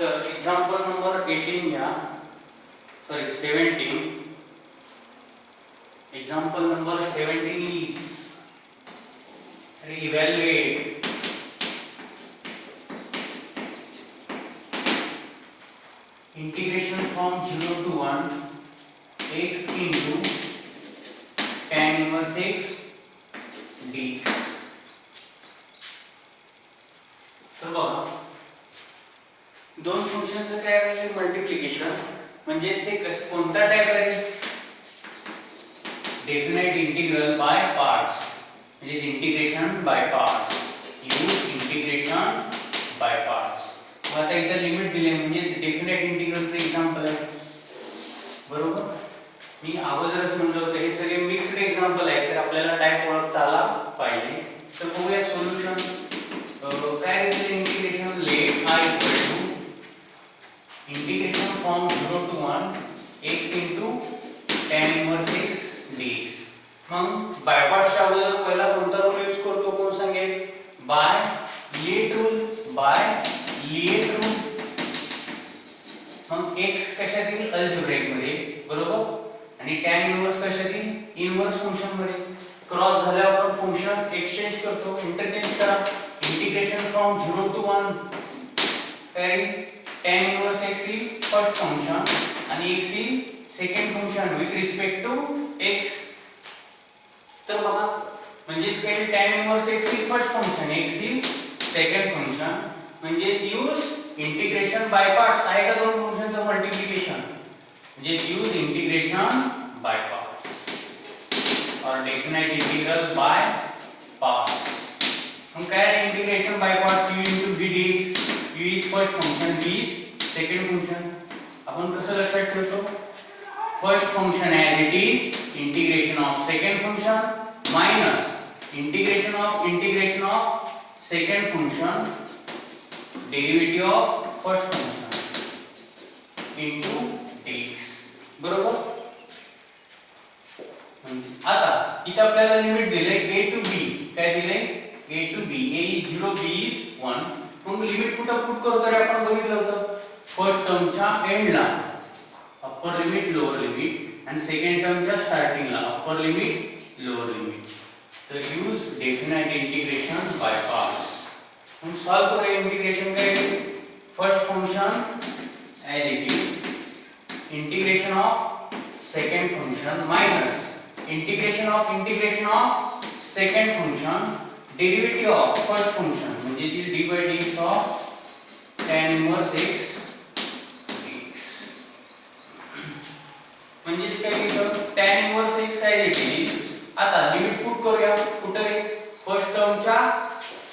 तर example number 18 घ्या, sorry 17. Example number 17 is evaluate integration from 0 to 1 x into tan inverse x dx. तर बघा, दोन फंक्शनचं काय आहे, मल्टिप्लिकेशन. म्हणजे हे कसं, कोणता टाइप आहे, डेफिनेट इंटिग्रल बाय पार्ट्स, म्हणजे integration by parts. Use integration by parts. मग आता इथं लिमिट दिले म्हणजे डेफिनेट इंटिग्रलचं एक्झाम्पल आहे, बरोबर. मी अगोदरच म्हटलं होतं हे सगळे मिक्स्ड एक्झाम्पल आहेत, तर आपल्याला टाइप ओळखता आला पाहिजे. तर बघूया सोल्युशन. काय दिले, integration let I equal to integration from 0 to 1 x into tan inverse x dx. मग बाय पार्ट्सच्या अगोदर पहिला कोणता रूल यूज करतो, कोण सांगेल, by LIATE rule. By LIATE rule. मग x कशात येईल, अल्जेब्राइक मध्ये, बरोबर. आणि tan इन्व्हर्स कशात येईल, इन्व्हर्स फंक्शन मध्ये. क्रॉस झाल्यावर आपण फंक्शन एक्सचेंज करतो, इंटरचेंज करा. इंटिग्रेशन फ्रॉम 0 to 1 काय, tan इन्व्हर्स x ही फर्स्ट फंक्शन आणि x ही second function with respect to x. तर बघा, म्हणजे काय, tan इन्व्हर्स x ही फर्स्ट फंक्शन, x ही सेकंड फंक्शन. म्हणजे यूज इंटिग्रेशन बाय पार्ट्स. आहे का दोन फंक्शनचं मल्टिप्लिकेशन, म्हणजे यूज इंटिग्रेशन बाय पार्ट्स और डेफिनेट इंटिग्रल बाय पार्ट्स. हम काय, integration by parts u into v dx. u is first function, v is second function. आपण कसं लक्षात ठेवतो, first function as it is integration of second function minus integration of second function derivative of first function into dx, बरोबर. आता इथे आपल्याला limit दिले a to b. काय दिले, a to b. a is 0, b is 1. मग limit कुठं put करतो रे, आपण बघितलं होतं फर्स्ट टर्मच्या एंडला अप्पर लिमिट लोअर लिमिट आणि सेकंड टर्मच्या स्टार्टिंगला अप्पर लिमिट लोअर लिमिट. तर use definite integration by parts. हम सॉल्व करूया इंटिग्रेशन. काय, first function as it is integration of second function minus integration of second function derivative of first function, म्हणजे जी dy dx ऑफ tan inverse x dx. म्हणजे काय लिहितो, tan inverse x आहे इथे. आता लिमिट पुट करूया, कुठे रे, फर्स्ट टर्मच्या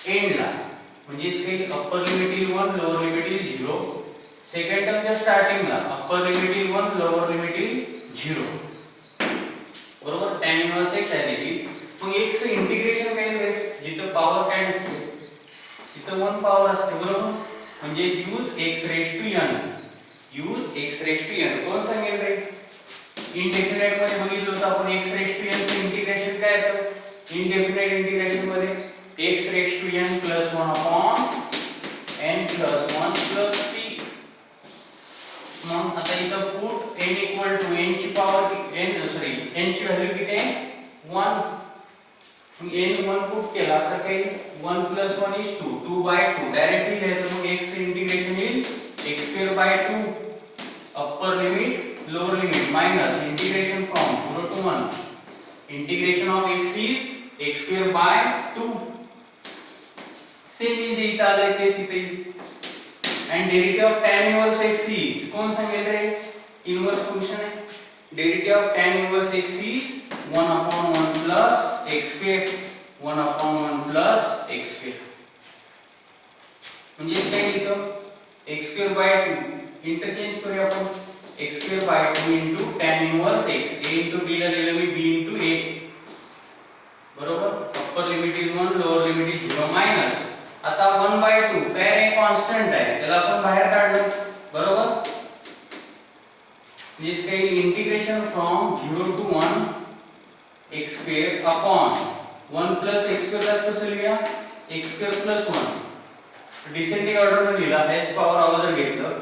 एंडला. म्हणजे काय, upper limit is 1, lower limit is 0. Second टर्मच्या स्टार्टिंगला upper limit is 1, lower limit is 0, बरोबर. tan इन्व्हर्स x आहे इथे. मग x चं इंटिग्रेशन काय होईल, जिथं पॉवर काय नसते तिथं 1 पॉवर असते, बरोबर. म्हणजे use x raise to n. Use x raise to n. कोण सांगेल रे, इनडेफिनेट मध्ये बघितलं होतं आपण x रेज टू n चं इंटिग्रेशन काय येतं, इनडेफिनेट इंटिग्रेशन मध्ये x raise to n plus 1 upon n plus 1 plus c. मग आता इथं put n equal to n ची पॉवर n ची व्हॅल्यू किती आहे, 1. n 1 पुट केला तर काही 1 plus 1 is 2, 2 by 2 डायरेक्टली लिहायचं. मग x चे इंटिग्रेशन येईल x square by 2 upper limit lower limit minus integration from 0 to 1 integration of x is x square by 2. Same इथे इथं आलंय तेच इथे. and derivative of tan inverse x is, कोण सांगेल रे, इन्व्हर्स फंक्शन आहे. derivative of tan inverse x is 1 upon 1 plus x square, 1 upon 1 plus x square. म्हणजे काय लिहितो, x square by 2 इंटरचेंज करूया आपण, x square by 2 into tan inverse x. a into b ला दिलं मी b into a, बरोबर. Upper limit is 1, lower limit is 0 minus. आता 1 by 2 काय रे, कॉन्स्टंट आहे, त्याला आपण बाहेर काढलं, बरोबर. म्हणजे काय, integration from 0 to 1 x square upon 1 plus x square ला कसं लिहूया, x square plus 1 descending order लिहिला, हायस्ट पॉवर अगोदर घेतलं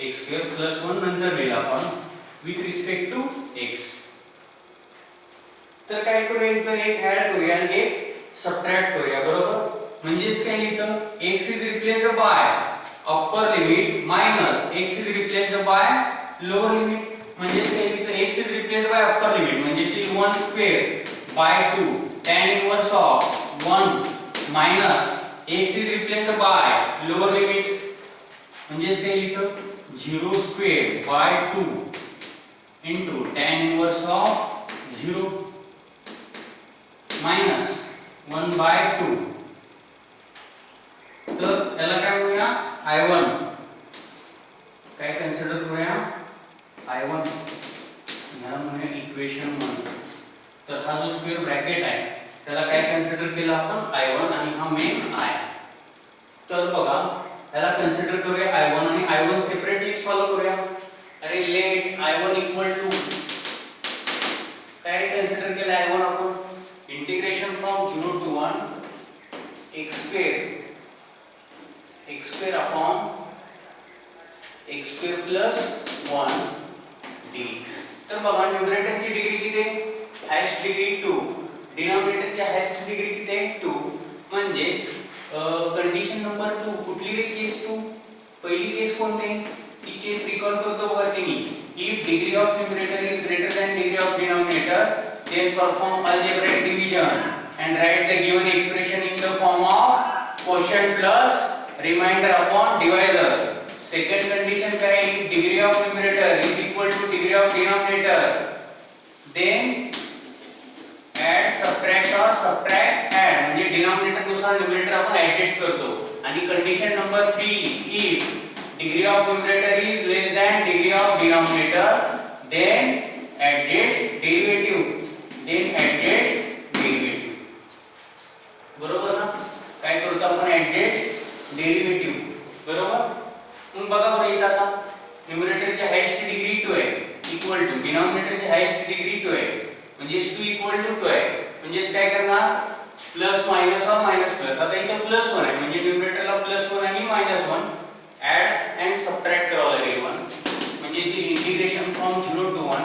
x स्क्वेअर प्लस 1 नंतर लिहिला आपण विथ रिस्पेक्ट टू x. तर काय करूया, इथं एक ऍड करूया आणि एक सबट्रॅक्ट करूया, बरोबर. म्हणजेच काय लिहितं, x is replaced by upper limit minus x is replaced by lower limit. म्हणजेच काय लिहितं, x is replaced by upper limit म्हणजे ती 1 square by 2 tan inverse of 1 minus x is replaced by lower limit म्हणजेच काय लिहितं 0 square by 2 into tan inverse of 0 minus 1 by 2. तर याला काय म्हणूया I1, काय कन्सिडर करूया I1, याला म्हणूया इक्वेशन 1. तर हा जो स्क्वेअर ब्रॅकेट आहे त्याला काय कन्सिडर केलं आपण I1 आणि हा मेन I. तर बघा याला कन्सिडर करूया I1 आणि I1 सेपरेटली सॉल्व करूया. अरे लेट I1 इक्वल टू काय कन्सिडर केलं I1 आपण integration from 0 to 1 x square upon x square plus 1 dx. तर बघा न्यूमरेटरची डिग्री किती आहे, हायेस्ट डिग्री 2, डिनॉमिनेटरची हायेस्ट डिग्री किती आहे 2. म्हणजे कंडिशन नंबर 2 कुठली रे केस 2, पहिली केस कोणती, ती केस रिकॉल करतो बघा तुम्ही. If degree of numerator is greater than degree of denominator then perform algebraic division and write the given expression in the form of quotient plus remainder upon divisor. Second condition काय आहे, degree of numerator is equal to degree of denominator, then add subtract or subtract add म्हणजे denominator नुसार numerator आपण adjust करतो. आणि condition number 3, if degree of numerator is less than degree of denominator then adjust derivative, बरोबर ना. काय करतो आपण ऍडजस्ट डेरिव्हेटिव्ह, बरोबर. मग बघा बरं इथं आता न्यूमरेटरची हायेस्ट डिग्री 2 आहे इक्वल टू डिनॉमिनेटरची हायेस्ट डिग्री 2 आहे म्हणजे 2 इक्वल टू 2 आहे. म्हणजे काय करणार plus minus or minus plus. आता इथं प्लस 1 आहे म्हणजे न्यूमरेटरला प्लस 1 आणि मायनस 1 ऍड अँड सबट्रॅक्ट करावं लागेल 1. म्हणजे जी integration from 0 to 1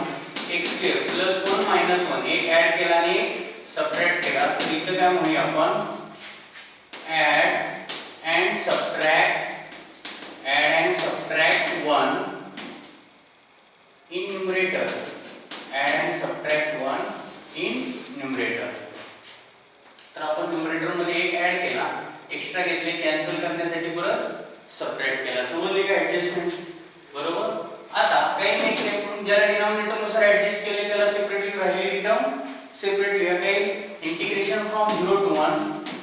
x square plus 1 minus 1 एक ऍड केला आणि एक सबट्रॅक्ट केला. तर इथं काय म्हणूया आपण add and subtract 1 in numerator, add and subtract 1 in numerator. तर आपण न्यूमरेटर मध्ये एक ऍड केला, एक्स्ट्रा घेतले कॅन्सल करण्यासाठी परत सबट्रॅक्ट केला. समजले का ऍडजस्टमेंट, बरोबर. आता काही नेक्स्ट स्टेप ज्याला डिनॉमिनेटर नुसार ऍडजस्ट केले त्याला सेपरेटली राहिलेली टर्म सेपरेटली काही integration from 0 to 1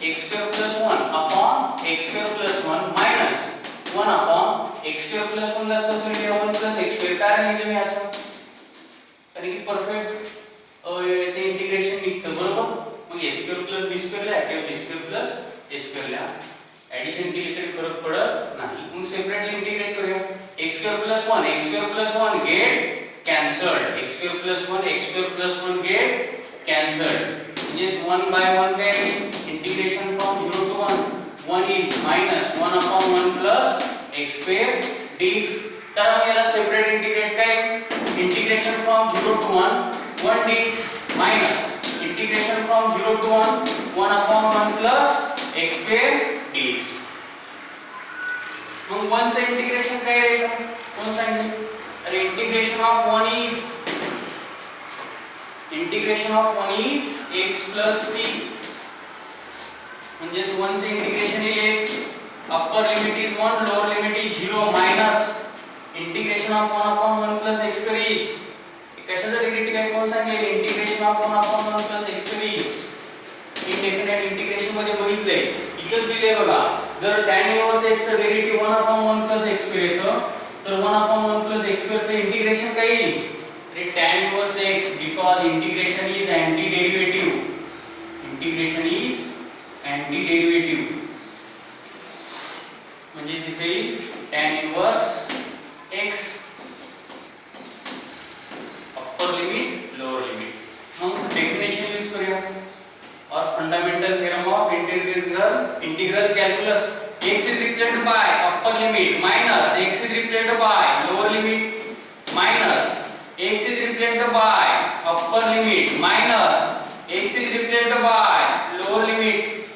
x square plus 1 upon x square plus 1 minus 1 upon x square plus 1 ला कसं लिहिलं 1 plus x square. कारण लिहिलं मी असं कारण की परफेक्ट याचे इंटिग्रेशन निघतं, बरोबर. मग a square plus b square ला किंवा b square plus a square ला ऍडिशन केली तरी फरक पडत नाही. मग सेपरेटली इंटिग्रेट करूया. x square plus 1 get cancelled, x square plus 1 get cancelled. म्हणजे 1 by 1 काय integration from 0 to 1 in minus 1 upon 1 plus x square dx. तर याला सेपरेट इंटिग्रेट काय integration from 0 to 1 dx minus integration from 0 to 1 upon 1 plus x square dx. मग 1 चं integration काय राहील कोण सांगितलं. अरे integration of 1 is x plus c. म्हणजे 1 चे इंटिग्रेशन येईल x, upper limit is 1, lower limit is 0 minus integration of 1 upon 1 plus x square is. कशाचं डेरिव्हेटिव्ह आहे कोण सांगेल. Integration of 1 upon 1 plus x square is. Indefinite integration मध्ये बघितलंय इथंच दिले बघा. जर tan इनवर्स x चं derivative 1 upon 1 plus x square येतं तर 1 upon 1 plus x square चे इंटिग्रेशन काय येईल. tan inverse x because integration is anti-derivative. म्हणजे तिथे tan inverse x upper limit lower limit. मग डेफिनेशन यूज करूया और fundamental theorem of integral calculus x is replaced by upper limit minus x is replaced by lower limit minus x is replaced by upper limit minus x is replaced by lower limit.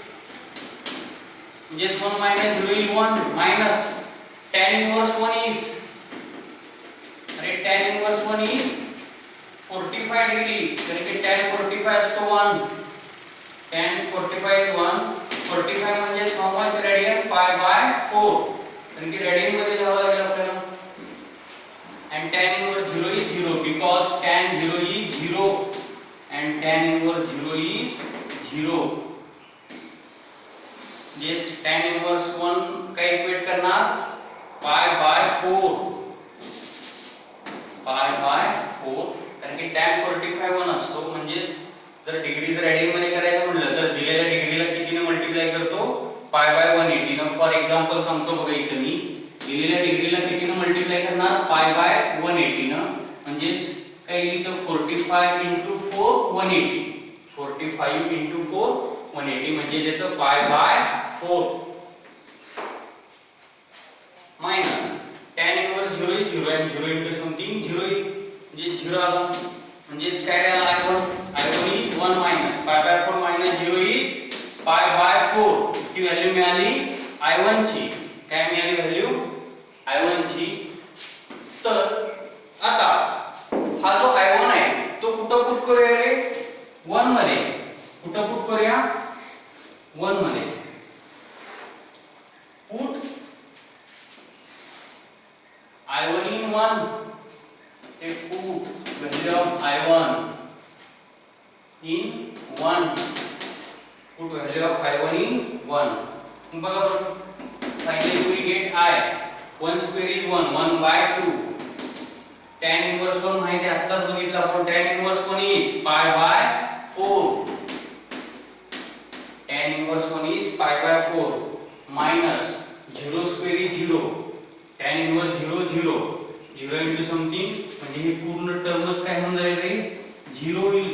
Just 1 minus 0 is 1 minus tan inverse 1 is tan inverse 1 is 45 degree. कारण tan 45 असतो 1. tan 45 is 1. 45 म्हणजे how much radian? pi by 4. कारण radian मध्ये लिहावं लागेल आपल्याला. And tan inverse 0 is 0 because tan 0 is 0 and tan inverse 0 is 0. Yes, tan inverse 1 का equate करणार pi by 4. pi by 4 कारण की tan 45 1 असतो म्हणजे जर डिग्री रेडियन मध्ये करायचं म्हटलं तर दिलेल्या डिग्रीला कितीने मल्टिप्लाय करतो pi by 180 ना. फॉर एक्झाम्पल सांगतो बघा इथे मी दिलेल्या डिग्रीला कितीने मल्टिप्लाय करणार pi by 180 ना म्हणजे काय लिहितो 45 into 4 180. 45 into 4 180 म्हणजे येतं pi by 4 minus tan inverse 0 is 0 and 0 into something 0 म्हणजे 0 आला म्हणजे काय राहिला i1 is 1 minus pi by 4 minus 0 is pi by 4. ती व्हॅल्यू मिळाली i1 ची. काय मिळाली व्हॅल्यू i1 ची. तर आता हा जो i1 आहे तो कुठं पुट करूया रे 1 मध्ये. कुठं पुट करूया 1 मध्ये. put i1 in 1. say put value of i1 in 1. put value of i1 in 1. बघा finally we get I 1 square is 1 1 by 2. tan inverse 1 माहिती आहे आत्ताच बघितलं आपण. tan inverse 1 is pi by 4. tan inverse 1 is pi by 4 minus 0 square is 0. tan inverse 0 0 0 into something म्हणजे हे पूर्ण टर्मच काय होऊन जाईल रे 0 होईल